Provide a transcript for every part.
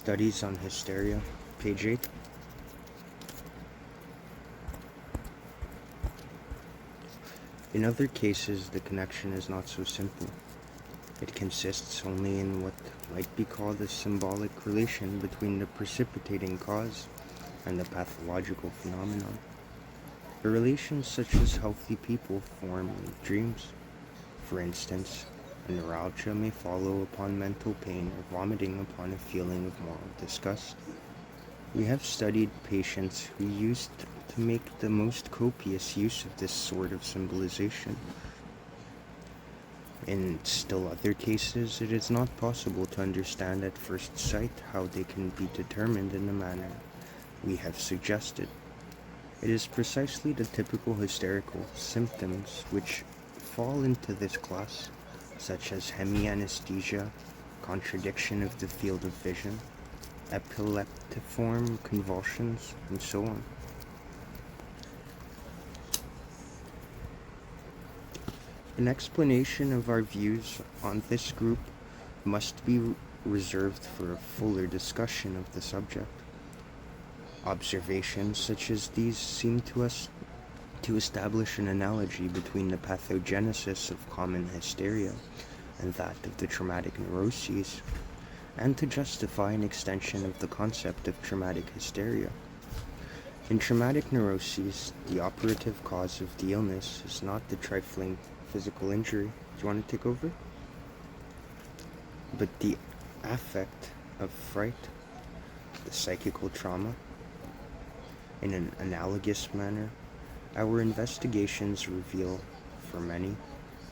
Studies on Hysteria, page 8. In other cases, the connection is not so simple. It consists only in what might be called a symbolic relation between the precipitating cause and the pathological phenomenon. A relation such as healthy people form in dreams. For instance, a neuralgia may follow upon mental pain or vomiting upon a feeling of moral disgust. We have studied patients who used to make the most copious use of this sort of symbolization. In still other cases, it is not possible to understand at first sight how they can be determined in the manner we have suggested. It is precisely the typical hysterical symptoms which fall into this class, such as hemianesthesia, contradiction of the field of vision, epileptiform convulsions, and so on. An explanation of our views on this group must be reserved for a fuller discussion of the subject. Observations such as these seem to us to establish an analogy between the pathogenesis of common hysteria and that of the traumatic neuroses, and to justify an extension of the concept of traumatic hysteria. In traumatic neuroses, the operative cause of the illness is not the trifling physical injury. Do you want to take over? But the affect of fright, the psychical trauma. In an analogous manner, our investigations reveal for many,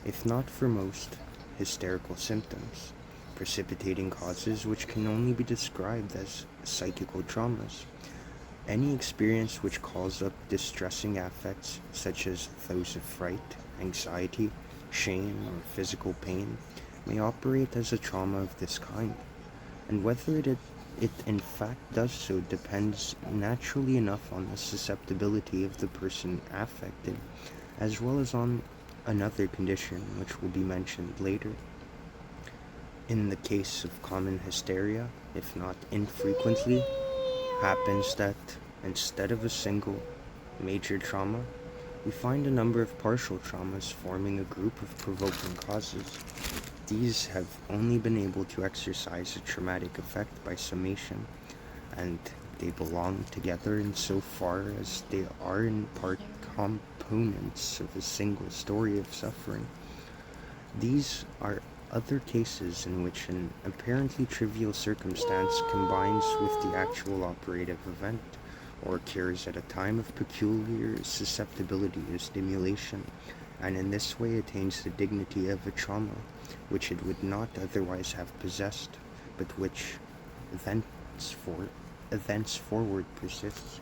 if not for most, hysterical symptoms, precipitating causes which can only be described as psychical traumas. Any experience which calls up distressing affects, such as those of fright, anxiety, shame, or physical pain, may operate as a trauma of this kind, and whether it in fact does so depends naturally enough on the susceptibility of the person affected, as well as on another condition which will be mentioned later. In the case of common hysteria, if not infrequently, happens that instead of a single major trauma, we find a number of partial traumas forming a group of provoking causes. These have only been able to exercise a traumatic effect by summation, and they belong together insofar as they are in part components of a single story of suffering. These are other cases in which an apparently trivial circumstance combines with the actual operative event, or occurs at a time of peculiar susceptibility or stimulation, and in this way attains the dignity of a trauma which it would not otherwise have possessed, but which thenceforward persists.